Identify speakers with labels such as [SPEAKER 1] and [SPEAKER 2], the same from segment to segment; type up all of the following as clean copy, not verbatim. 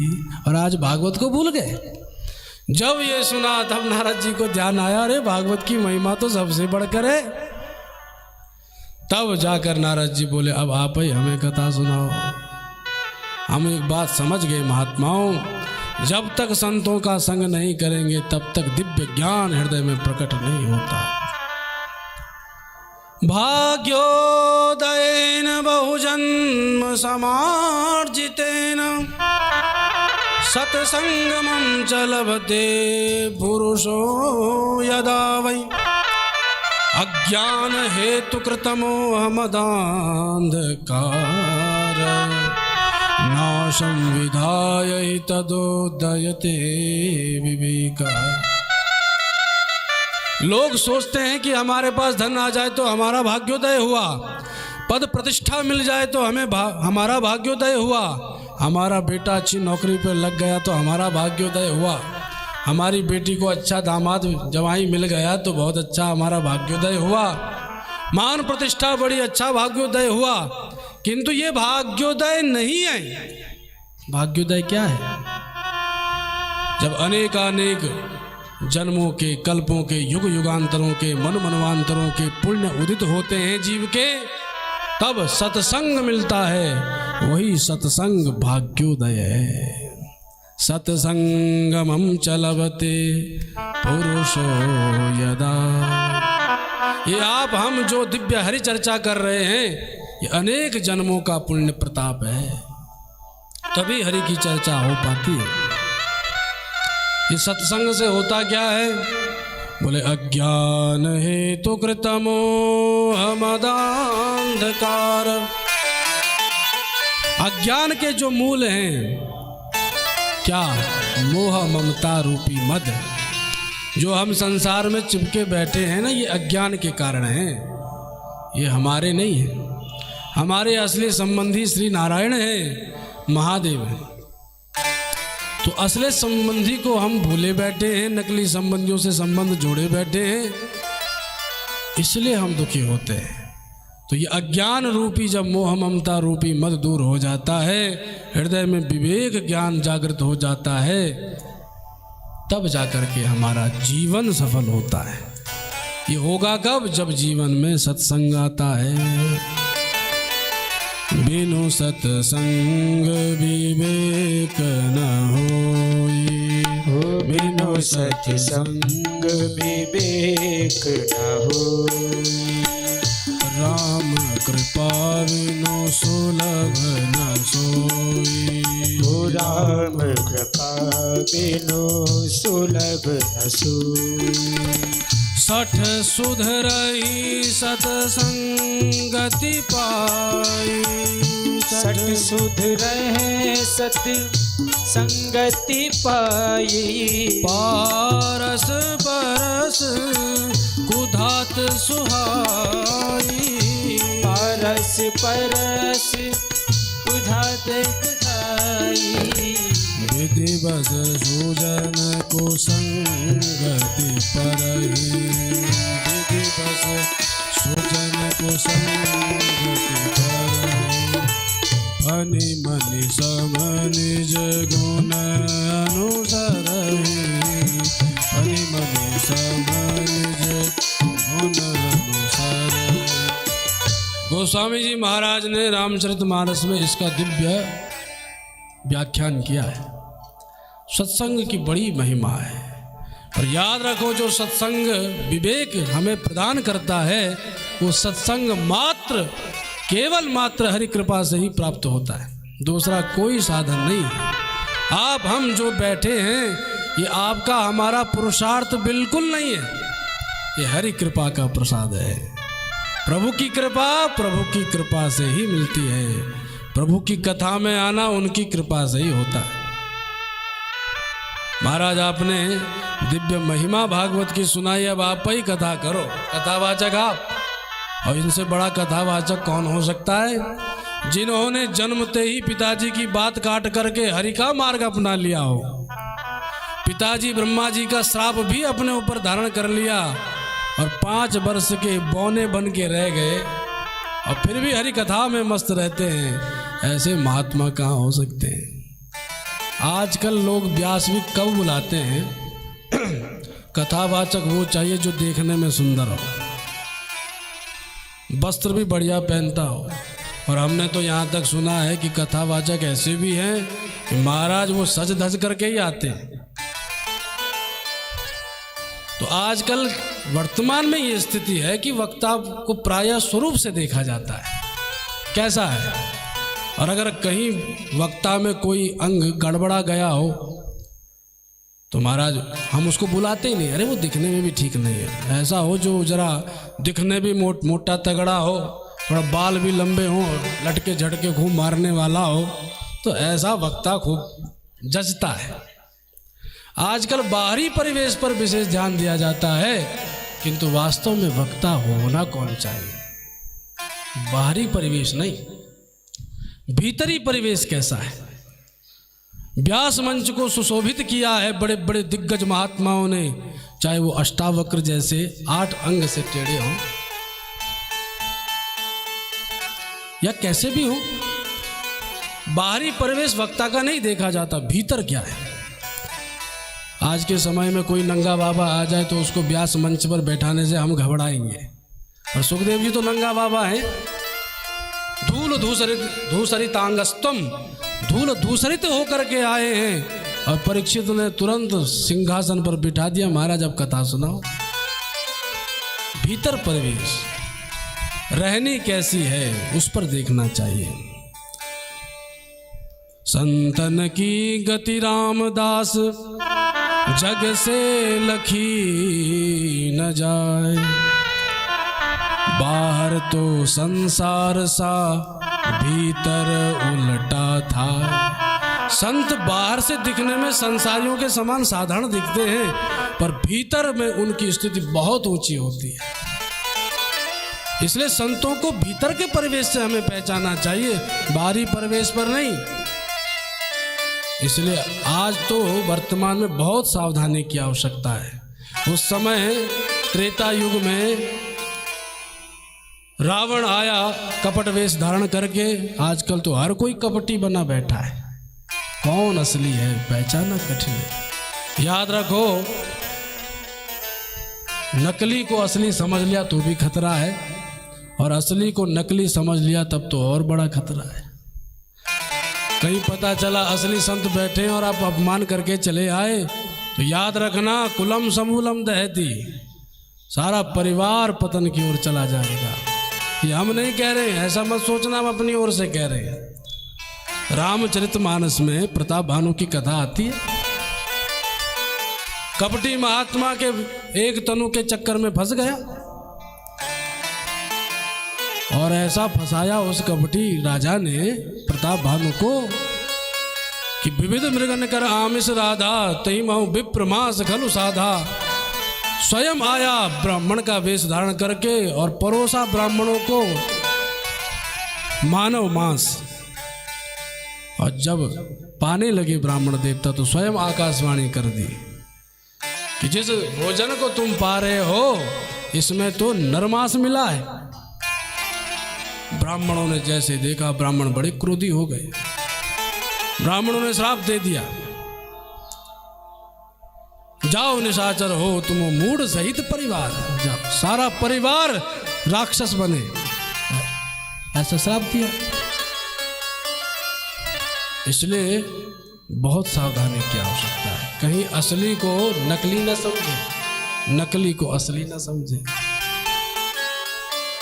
[SPEAKER 1] और आज भागवत को भूल गए। जब ये सुना तब नारद जी को ध्यान आया, अरे भागवत की महिमा तो सबसे बढ़कर है। तब जाकर नारद जी बोले, अब आप ही हमें कथा सुनाओ। हम एक बात समझ गए महात्माओं, जब तक संतों का संग नहीं करेंगे तब तक दिव्य ज्ञान हृदय में प्रकट नहीं होता। भाग्योदयेन बहुजन्म समार्जितेन सत्संगमं च लभते पुरुषो यदा वै अज्ञान हेतु कृतमोहमदान्धकार नाशं विधाय तदोदयते विवेका। लोग सोचते हैं कि हमारे पास धन आ जाए तो हमारा भाग्योदय हुआ, पद प्रतिष्ठा मिल जाए तो हमारा भाग्योदय हुआ, हमारा बेटा अच्छी नौकरी पर लग गया तो हमारा भाग्योदय हुआ, हमारी बेटी को अच्छा दामाद जवाई मिल गया तो बहुत अच्छा हमारा भाग्योदय हुआ, मान प्रतिष्ठा बड़ी अच्छा भाग्योदय हुआ। किंतु ये भाग्योदय नहीं है। भाग्योदय क्या है? जब अनेकानेक जन्मों के, कल्पों के, युग युगांतरों के, मनवांतरों के पुण्य उदित होते हैं जीव के, तब सत्संग मिलता है, वही सत्संग भाग्योदय है। सत्संगमं च लभते पुरुषो यदा। ये आप हम जो दिव्य हरि चर्चा कर रहे हैं, ये अनेक जन्मों का पुण्य प्रताप है, तभी हरि की चर्चा हो पाती है। ये सत्संग से होता क्या है? बोले अज्ञान हेतु कृतमोहमदान्धकार। अज्ञान के जो मूल हैं क्या? मोह ममता रूपी मद। जो हम संसार में चिपके बैठे हैं ना, ये अज्ञान के कारण हैं, ये हमारे नहीं है। हमारे असली संबंधी श्री नारायण है, महादेव है। तो असली संबंधी को हम भूले बैठे हैं, नकली संबंधियों से संबंध जोड़े बैठे हैं, इसलिए हम दुखी होते हैं। तो ये अज्ञान रूपी जब मोह ममता रूपी मद दूर हो जाता है, हृदय में विवेक ज्ञान जागृत हो जाता है, तब जाकर के हमारा जीवन सफल होता है। ये होगा कब? जब जीवन में सत्संग आता है। बिनु सत्संग विवेक न होई,
[SPEAKER 2] बिनु सत्संग विवेक न होई।
[SPEAKER 1] राम कृपा बिनु सुलभ न सोई,
[SPEAKER 2] राम कृपा बिनु सुलभ न सोई।
[SPEAKER 1] सठ सुध रही सतसंगति पाई,
[SPEAKER 2] सठ सुध रहे सत संगति पाई।
[SPEAKER 1] पारस परस कुधात सुहाई,
[SPEAKER 2] पारस परस कुधात कुधाई।
[SPEAKER 1] विधि बस सुजन को संगति परहि, विधि बस सुजन को संगति परहि। फनि मनि सम निज गुण अनुसरहि, फनि मनि सम निज गुण अनुसरहि। गोस्वामी जी महाराज ने रामचरितमानस में इसका दिव्य व्याख्यान किया है। सत्संग की बड़ी महिमा है। और याद रखो, जो सत्संग विवेक हमें प्रदान करता है, वो सत्संग मात्र, केवल मात्र हरि कृपा से ही प्राप्त होता है, दूसरा कोई साधन नहीं है। आप हम जो बैठे हैं, ये आपका हमारा पुरुषार्थ बिल्कुल नहीं है, ये हरि कृपा का प्रसाद है। प्रभु की कृपा से ही मिलती है। प्रभु की कथा में आना उनकी कृपा से ही होता है। महाराज आपने दिव्य महिमा भागवत की सुनाई, अब आप ही कथा करो, कथावाचक आप। और इनसे बड़ा कथावाचक कौन हो सकता है? जिन्होंने जन्मते ही पिताजी की बात काट करके हरि का मार्ग अपना लिया हो, पिताजी ब्रह्मा जी का श्राप भी अपने ऊपर धारण कर लिया और 5 वर्ष के बौने बन के रह गए, और फिर भी हरि कथा में मस्त रहते हैं। ऐसे महात्मा कहाँ हो सकते हैं? आजकल लोग व्यास भी कब बुलाते हैं कथावाचक वो चाहिए जो देखने में सुंदर हो, वस्त्र भी बढ़िया पहनता हो। और हमने तो यहाँ तक सुना है कि कथावाचक ऐसे भी हैं कि महाराज वो सज धज करके ही आते हैं। तो आजकल वर्तमान में ये स्थिति है कि वक्ता को प्रायः स्वरूप से देखा जाता है कैसा है, और अगर कहीं वक्ता में कोई अंग गड़बड़ा गया हो तो महाराज हम उसको बुलाते ही नहीं, अरे वो दिखने में भी ठीक नहीं है। ऐसा हो जो जरा दिखने भी मोटा तगड़ा हो, थोड़ा बाल भी लंबे हों, लटके झटके खूब मारने वाला हो, तो ऐसा वक्ता खूब जचता है। आजकल बाहरी परिवेश पर विशेष ध्यान दिया जाता है, किंतु वास्तव में वक्ता होना कौन चाहिए? बाहरी परिवेश नहीं, भीतरी परिवेश कैसा है? व्यास मंच को सुशोभित किया है बड़े बड़े दिग्गज महात्माओं ने, चाहे वो अष्टावक्र जैसे 8 अंग से टेढ़े हों या कैसे भी हो। बाहरी परिवेश वक्ता का नहीं देखा जाता, भीतर क्या है। आज के समय में कोई नंगा बाबा आ जाए तो उसको व्यास मंच पर बैठाने से हम घबराएंगे, और सुखदेव जी तो नंगा बाबा हैं। धूल धूसरितांगस्तम, धूल धूसरित होकर के आए हैं, और परीक्षित ने तुरंत सिंहासन पर बिठा दिया, महाराज अब कथा सुनाओ। भीतर परिवेश रहनी कैसी है उस पर देखना चाहिए। संतन की गति रामदास जग से लखी न जाए, बाहर तो संसार सा भीतर उल्टा था। संत बाहर से दिखने में संसारियों के समान साधारण दिखते हैं, पर भीतर में उनकी स्थिति बहुत ऊंची होती है। इसलिए संतों को भीतर के परिवेश से हमें पहचानना चाहिए, बाहरी परिवेश पर नहीं। इसलिए आज तो वर्तमान में बहुत सावधानी की आवश्यकता है। उस समय त्रेता युग में रावण आया कपट वेश धारण करके, आजकल तो हर कोई कपटी बना बैठा है। कौन असली है पहचानना कठिन है। याद रखो, नकली को असली समझ लिया तो भी खतरा है, और असली को नकली समझ लिया तब तो और बड़ा खतरा है। कहीं पता चला असली संत बैठे और आप अपमान करके चले आए तो याद रखना, कुलम समूलम दहती, सारा परिवार पतन की ओर चला जाएगा। ये हम नहीं कह रहे हैं, ऐसा मत सोचना, हम अपनी ओर से कह रहे हैं। रामचरितमानस में प्रताप भानु की कथा आती है। कपटी महात्मा के एक तनु के चक्कर में फंस गया, और ऐसा फंसाया उस कपटी राजा ने प्रताप भानु को कि विविध मृगन कर आमिष राधा, तही महु विप्र मास खलु साधा। स्वयं आया ब्राह्मण का वेश धारण करके और परोसा ब्राह्मणों को मानव मांस, और जब पाने लगे ब्राह्मण देवता तो स्वयं आकाशवाणी कर दी कि जिस भोजन को तुम पा रहे हो इसमें तो नरमांस मिला है। ब्राह्मणों ने जैसे देखा, ब्राह्मण बड़े क्रोधी हो गए। ब्राह्मणों ने श्राप दे दिया, जाओ निशाचर हो तुम मूढ़ सहित परिवार, जाओ सारा परिवार राक्षस बने, ऐसा श्राप दिया। इसलिए बहुत सावधानी की आवश्यकता है, कहीं असली को नकली न समझे, नकली को असली न समझे।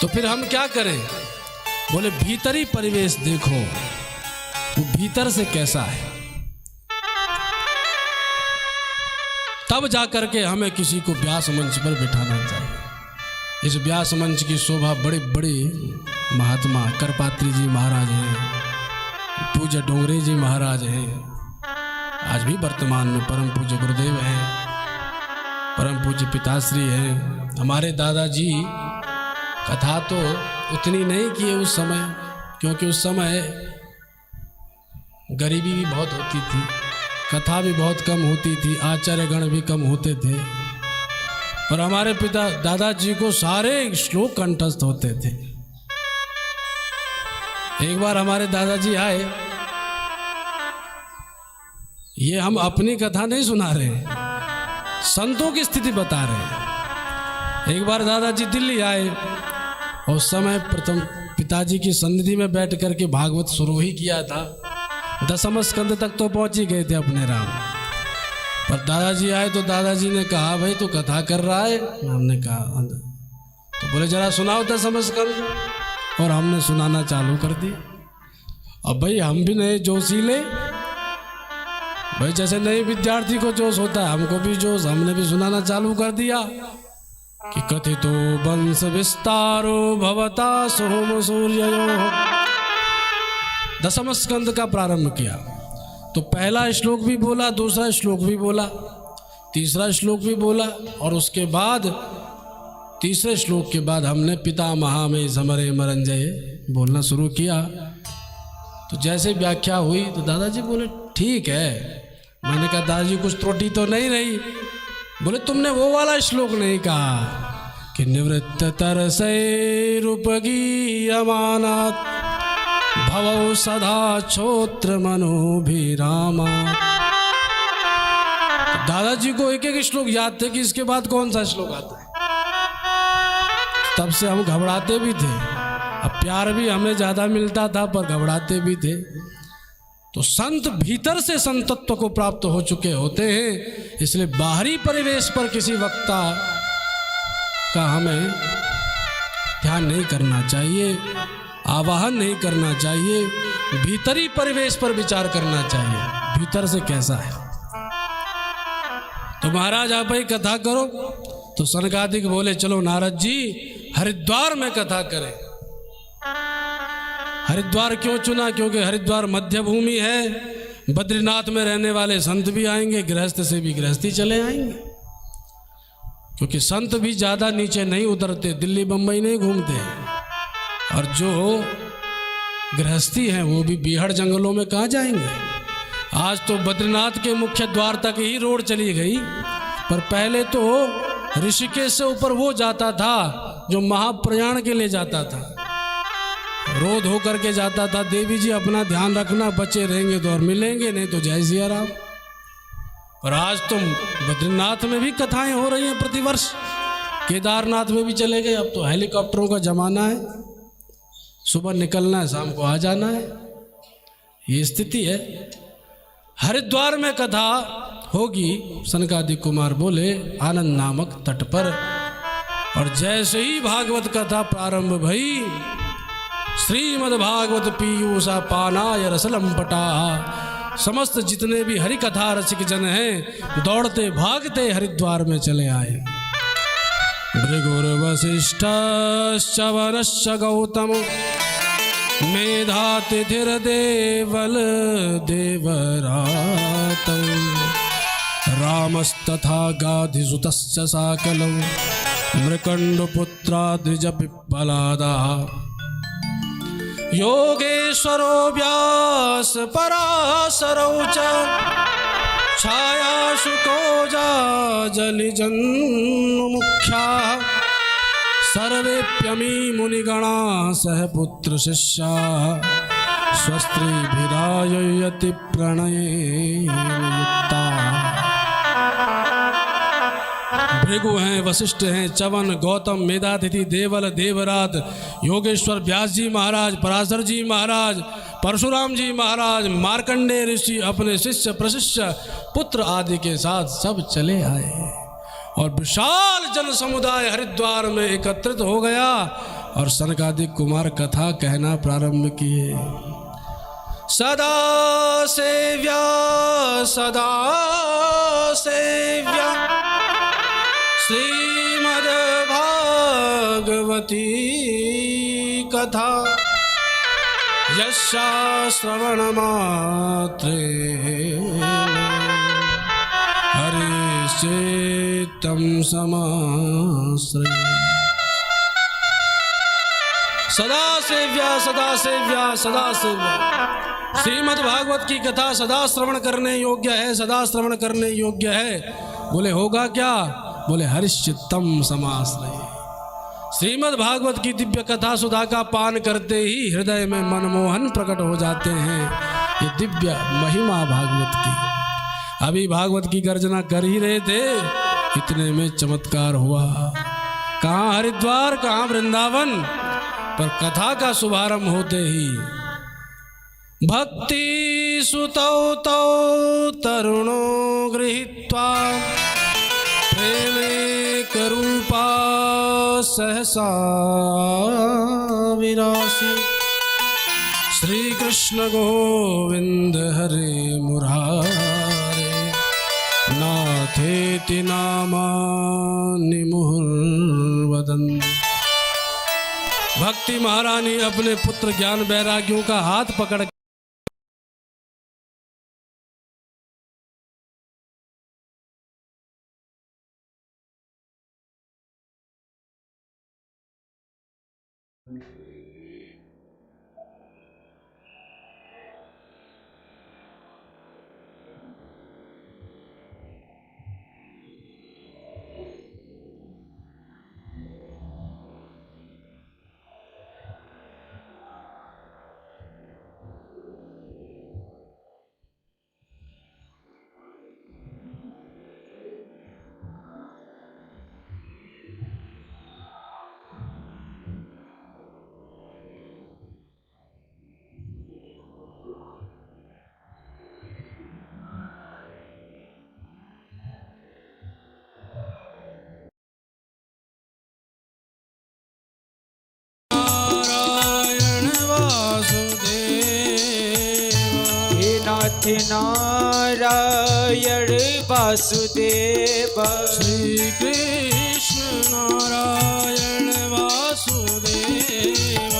[SPEAKER 1] तो फिर हम क्या करें? बोले भीतरी परिवेश देखो, वो भीतर से कैसा है, तब जाकर के हमें किसी को व्यास मंच पर बिठाना चाहिए। इस व्यास मंच की शोभा बड़े बड़े महात्मा करपात्री जी महाराज हैं, पूज्य डोंगरे जी महाराज हैं, आज भी वर्तमान में परम पूज्य गुरुदेव हैं, परम पूज्य पिताश्री हैं। हमारे दादाजी कथा तो उतनी नहीं किए उस समय, क्योंकि उस समय गरीबी भी बहुत होती थी, कथा भी बहुत कम होती थी, आचार्य गण भी कम होते थे, पर हमारे पिता दादाजी को सारे श्लोक कंठस्थ होते थे। एक बार हमारे दादाजी आए, ये हम अपनी कथा नहीं सुना रहे, संतों की स्थिति बता रहे हैं। एक बार दादाजी दिल्ली आए और उस समय प्रथम पिताजी की सन्निधि में बैठ करके भागवत शुरू ही किया था। 10वें स्कंद तक तो पहुंच ही गए थे अपने राम, पर दादाजी आए तो दादाजी ने कहा भाई तू कथा कर रहा है। हमने कहा तो बोले जरा सुनाओ 10वें स्कंद, और हमने सुनाना चालू कर दिया। अब भाई हम भी नए जोशीले, भाई जैसे नए विद्यार्थी को जोश होता है हमको भी जोश, हमने भी सुनाना चालू कर दिया कि कथितो वंश विस्तारो भवता सोम सूर्ययो। 10वें स्कंद का प्रारंभ किया तो पहला श्लोक भी बोला, दूसरा श्लोक भी बोला, तीसरा श्लोक भी बोला, और उसके बाद तीसरे श्लोक के बाद हमने पिता महा में समरे मरंजय बोलना शुरू किया। तो जैसे व्याख्या हुई तो दादाजी बोले ठीक है। मैंने कहा दादाजी कुछ त्रुटि तो नहीं रही? बोले तुमने वो वाला श्लोक नहीं कहा कि निवृत्त तरसे रूपगीयमानात् भवौ सदा छोत्र मनोभिरामा। दादाजी को एक एक श्लोक याद थे कि इसके बाद कौन सा श्लोक आता है। तब से हम घबराते भी थे, अब प्यार भी हमें ज्यादा मिलता था पर घबराते भी थे। तो संत भीतर से संतत्व को प्राप्त हो चुके होते हैं, इसलिए बाहरी परिवेश पर किसी वक्ता का हमें ध्यान नहीं करना चाहिए, आवाहन नहीं करना चाहिए, भीतरी परिवेश पर विचार करना चाहिए, भीतर से कैसा है। तो महाराज आप ही कथा करो। तो सनकादिक बोले चलो नारद जी हरिद्वार में कथा करें। हरिद्वार क्यों चुना? क्योंकि हरिद्वार मध्य भूमि है, बद्रीनाथ में रहने वाले संत भी आएंगे, गृहस्थ से भी गृहस्थी चले आएंगे, क्योंकि संत भी ज़्यादा नीचे नहीं उतरते, दिल्ली बम्बई नहीं घूमते, और जो गृहस्थी हैं वो भी बीहड़ जंगलों में कहाँ जाएंगे। आज तो बद्रीनाथ के मुख्य द्वार तक ही रोड चली गई, पर पहले तो ऋषिकेश से ऊपर वो जाता था जो महाप्रयाण के लिए जाता था, रोध होकर के जाता था। देवी जी अपना ध्यान रखना, बचे रहेंगे तो और मिलेंगे, नहीं तो जय सिया राम। और आज तुम बद्रीनाथ में भी कथाएं हो रही हैं प्रतिवर्ष, केदारनाथ में भी चले गए। अब तो हेलीकॉप्टरों का जमाना है, सुबह निकलना है शाम को आ जाना है, ये स्थिति है। हरिद्वार में कथा होगी। सनकादिक कुमार बोले आनंद नामक तट पर, और जैसे ही भागवत कथा प्रारंभ भई, श्रीमद् भागवत पीयूषा पानाय रसलम पटा। समस्त जितने भी हरि कथा रसिक जन हैं दौड़ते भागते हरिद्वार में चले आए। भृगुर्वसिष्ठश्च वनश्च गौतम मेधातिथिर्देवल देवरातौ रामस्तथा गाधिसुतश्च साकलौ मृकण्डपुत्रा द्विजपिप्पलादाः योगेश्वरो व्यास पराशरौ च छायाशुकोजा जलिजन्मुख्याः सर्वेप्यमी मुनिगणा सह पुत्र शिष्या स्वस्त्रीभिरायति प्रणयेयुक्ता। भृगु हैं, वशिष्ठ हैं, चवन, गौतम, मेधातिथि, देवल, देवरात, योगेश्वर व्यास जी महाराज, पराशर जी महाराज, परशुराम जी महाराज, मार्कंडेय ऋषि अपने शिष्य प्रशिष्य पुत्र आदि के साथ सब चले आए, और विशाल जन समुदाय हरिद्वार में एकत्रित हो गया, और सनकादिक कुमार कथा कहना प्रारंभ किए। सदा सेव्या सदा सेव्या श्रीमद्भागवती कथा यस्या श्रवणमात्रेण हरिश्चेत्तं समाश्रये। सदा सेव्या सदा सेव्या सदा सेव्या। श्रीमद् भागवत की कथा सदा श्रवण करने योग्य है, सदा श्रवण करने योग्य है। बोले होगा क्या? बोले हरिश्चित्तम समाश्रय। श्रीमद् भागवत की दिव्य कथा सुधा का पान करते ही हृदय में मनमोहन प्रकट हो जाते हैं। ये दिव्य महिमा भागवत की। अभी भागवत की गर्जना कर ही रहे थे, इतने में चमत्कार हुआ। कहाँ हरिद्वार, कहाँ वृंदावन, पर कथा का शुभारंभ होते ही भक्ति सुतौ तौ तरुणो गृहीत्वा प्रेमे करूपा सहसा विनाशी श्री कृष्ण गोविंद हरे मुरारे नाथेति नामानि मुहुर्वदन्। भक्ति महारानी अपने पुत्र ज्ञान वैराग्यों का हाथ पकड़
[SPEAKER 2] नारायण वासुदेव
[SPEAKER 1] श्री कृष्ण नारायण वासुदेव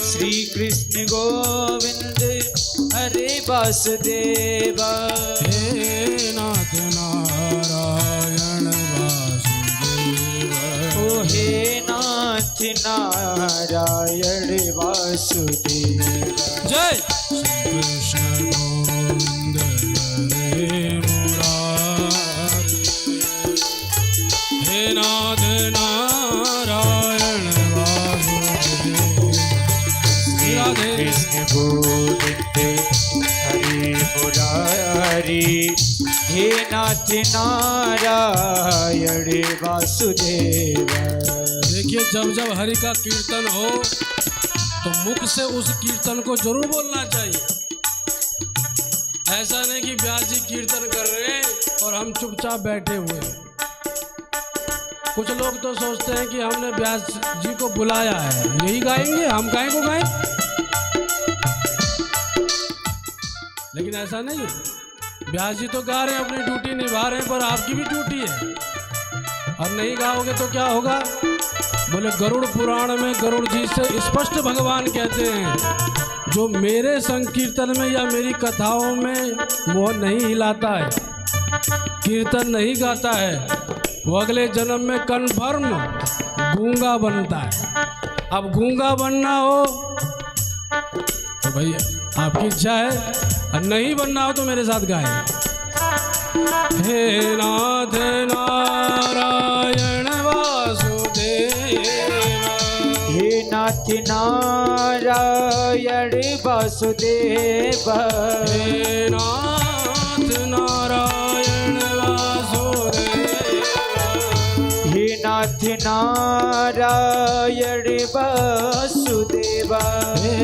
[SPEAKER 2] श्री कृष्ण गोविंद हरे वासुदेव
[SPEAKER 1] हे नाथ नारायण वासुदेव
[SPEAKER 2] ओ हे नाथ नारायण वासुदेव।
[SPEAKER 1] जय श्री कृष्ण गोविंद हरे मुरारी हे नाथ नारायण वासुदेव राधे
[SPEAKER 2] कृष्ण गोविंद हरे मुरारी हे नाथ नारायण वासुदेव।
[SPEAKER 1] देखिए, जब जब हरि का कीर्तन हो तो मुख से उस कीर्तन को जरूर बोलना चाहिए। ऐसा नहीं कि व्यास जी कीर्तन कर रहे हैं और हम चुपचाप बैठे हुए हैं। कुछ लोग तो सोचते हैं कि हमने व्यास जी को बुलाया है, यही गाएंगे, हम काहे को गाएं। लेकिन ऐसा नहीं, व्यास जी तो गा रहे हैं, अपनी ड्यूटी निभा रहे हैं, पर आपकी भी ड्यूटी है। और नहीं गाओगे तो क्या होगा? बोले गरुड़ पुराण में गरुड़ जी से स्पष्ट भगवान कहते हैं, जो मेरे संकीर्तन में या मेरी कथाओं में मोह नहीं हिलाता है, कीर्तन नहीं गाता है, वो अगले जन्म में कन्फर्म गूंगा बनता है। अब गूंगा बनना हो तो भैया आपकी इच्छा है, और नहीं बनना हो तो मेरे साथ गाएं। हे नाथ नारायण वासुदेव
[SPEAKER 2] हे नाथ नारायण वासुदेव
[SPEAKER 1] हे नाथ नारायण वासुदेव
[SPEAKER 2] हे नाथ नारायण वासुदेव
[SPEAKER 1] हे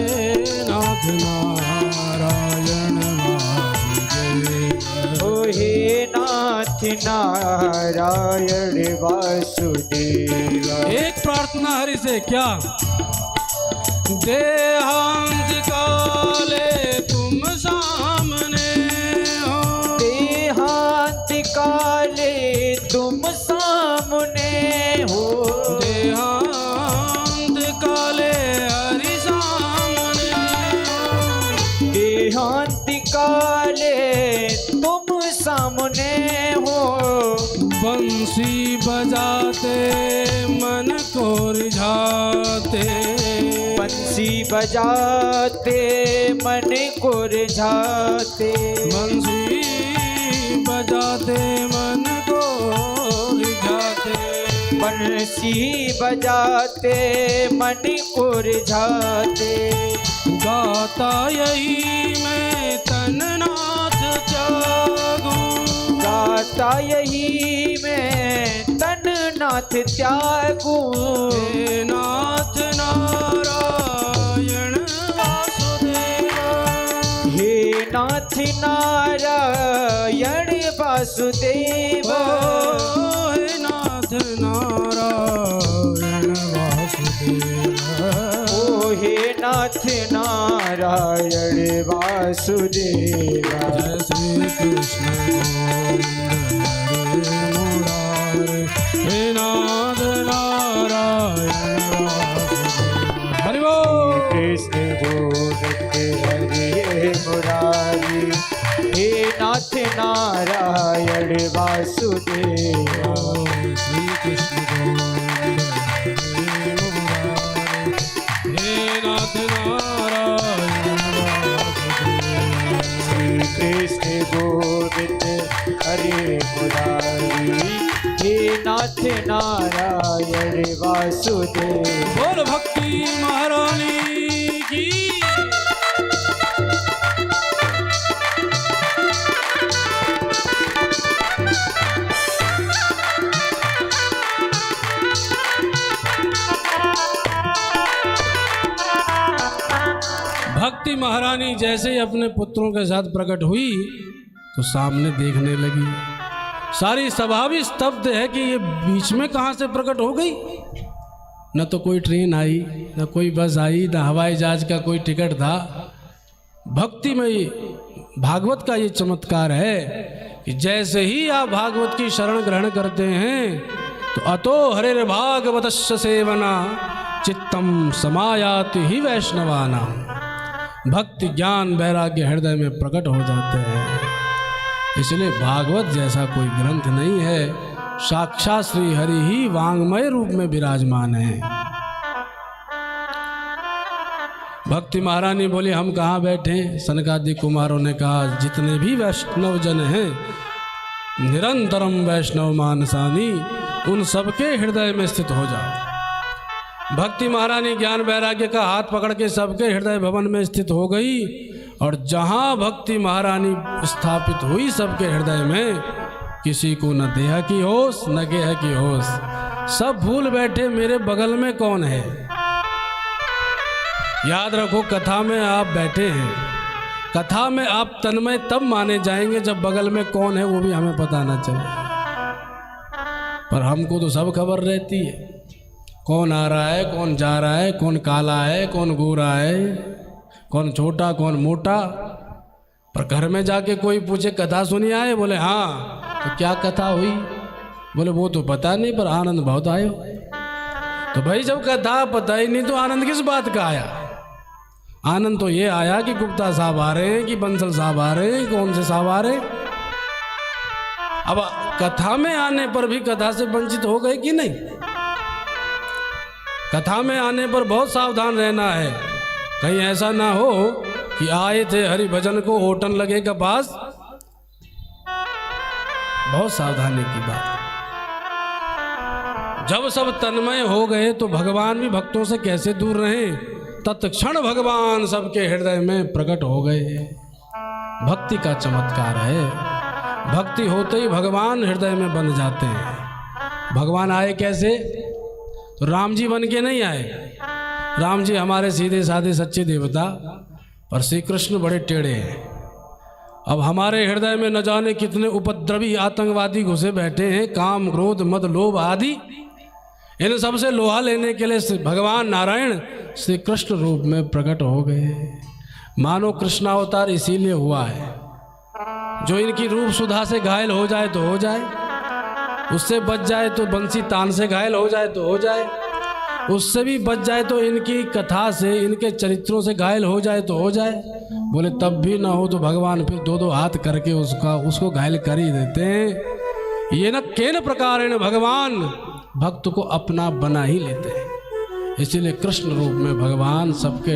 [SPEAKER 1] नाथ नारायण वासुदेव
[SPEAKER 2] ओ हे नाथ नारायण वासुदेव।
[SPEAKER 1] एक प्रार्थना हरि से क्या? देहांत काले तुम सामने हो,
[SPEAKER 2] देहांत काले तुम सामने हो,
[SPEAKER 1] देहांत काले हरि सामने हो,
[SPEAKER 2] देहांत काले तुम सामने हो,
[SPEAKER 1] बंसी बजाते मन को रिझाते,
[SPEAKER 2] बंसी बजाते मन को रिझाते,
[SPEAKER 1] बंसी बजाते मन को रिझाते,
[SPEAKER 2] बंसी बजाते मन को रिझाते,
[SPEAKER 1] गाता यही मैं तन नाथ त्यागू,
[SPEAKER 2] गाता यही मैं तन नाथ त्यागू।
[SPEAKER 1] हे नाथ नारायण वासुदेवा,
[SPEAKER 2] हे नाथ नारायण वासुदेवा।
[SPEAKER 1] हे नाथ नारायण वासुदेवा,
[SPEAKER 2] ओ हे नाथ नारायण वासुदेवा।
[SPEAKER 1] जय श्री कृष्ण गोविंद हरे मुरारे, हे नाथ नारायण वासुदेवा। हरि बोल।
[SPEAKER 2] कृष्ण गोविंद हरे मुरारी, हे नाथ नारायण वासुदेवा।
[SPEAKER 1] श्री कृष्ण गोविंद हरे मुरारे, हे नाथ नारायण वासुदेवा।
[SPEAKER 2] श्री कृष्ण गोविंद हरे मुरारी, हे नाथ नारायण वासुदेव।
[SPEAKER 1] बोल भक्ति महारानी की। भक्ति महारानी जैसे ही अपने पुत्रों के साथ प्रकट हुई तो सामने देखने लगी। सारी सभा भी स्तब्ध है कि ये बीच में कहाँ से प्रकट हो गई। न तो कोई ट्रेन आई, न कोई बस आई, न हवाई जहाज का कोई टिकट था। भक्ति में भागवत का ये चमत्कार है कि जैसे ही आप भागवत की शरण ग्रहण करते हैं तो अतो हरे भागवतस्य सेवना चित्तम समायाति ही वैष्णवाना। भक्ति ज्ञान वैराग्य हृदय में प्रकट हो जाते हैं। इसलिए भागवत जैसा कोई ग्रंथ नहीं है, साक्षात श्री हरि ही वांग्मय रूप में विराजमान है। भक्ति महारानी बोली हम कहाँ बैठे। सनकादि कुमारों ने कहा जितने भी वैष्णव जन हैं निरंतरम वैष्णव मानसानी, उन सबके हृदय में स्थित हो जाओ। भक्ति महारानी ज्ञान वैराग्य का हाथ पकड़ के सबके हृदय भवन में स्थित हो गई और जहाँ भक्ति महारानी स्थापित हुई सबके हृदय में, किसी को न देह की होश न गेह की होश। सब भूल बैठे मेरे बगल में कौन है। याद रखो कथा में आप बैठे हैं, कथा में आप तन्मय तब माने जाएंगे जब बगल में कौन है वो भी हमें पता ना चले। पर हमको तो सब खबर रहती है, कौन आ रहा है, कौन जा रहा है, कौन काला है, कौन गोरा है, कौन छोटा कौन मोटा। पर घर में जाके कोई पूछे कथा सुनी आए, बोले हाँ, तो क्या कथा हुई, बोले वो तो पता नहीं पर आनंद बहुत आयो। तो भाई जब कथा पता ही नहीं तो आनंद किस बात का आया। आनंद तो ये आया कि गुप्ता साहब आ रहे हैं कि बंसल साहब आ रहे हैं, कौन से साहब आ रहे हैं। अब कथा में आने पर भी कथा से वंचित हो गए कि नहीं। कथा में आने पर बहुत सावधान रहना है, कहीं ऐसा ना हो कि आए थे हरि भजन को होटल लगे का पास। बहुत सावधानी की बात। जब सब तन्मय हो गए तो भगवान भी भक्तों से कैसे दूर रहे। तत्क्षण भगवान सबके हृदय में प्रकट हो गए। भक्ति का चमत्कार है। भक्ति होते ही भगवान हृदय में बन जाते हैं। भगवान आए कैसे, तो राम जी बन के नहीं आए। राम जी हमारे सीधे साधे सच्चे देवता, पर श्री कृष्ण बड़े टेढ़े हैं। अब हमारे हृदय में न जाने कितने उपद्रवी आतंकवादी घुसे बैठे हैं, काम क्रोध मद लोभ आदि। इन सब से लोहा लेने के लिए भगवान नारायण श्री कृष्ण रूप में प्रकट हो गए। मानो कृष्णावतार इसीलिए हुआ है, जो इनकी रूप सुधा से घायल हो जाए तो हो जाए, उससे बच जाए तो बंसी तान से घायल हो जाए तो हो जाए, उससे भी बच जाए तो इनकी कथा से इनके चरित्रों से घायल हो जाए तो हो जाए। बोले तब भी ना हो तो भगवान फिर दो दो हाथ करके उसको घायल कर ही देते हैं। ये न केन प्रकारेण भगवान भक्त को अपना बना ही लेते हैं। इसीलिए कृष्ण रूप में भगवान सबके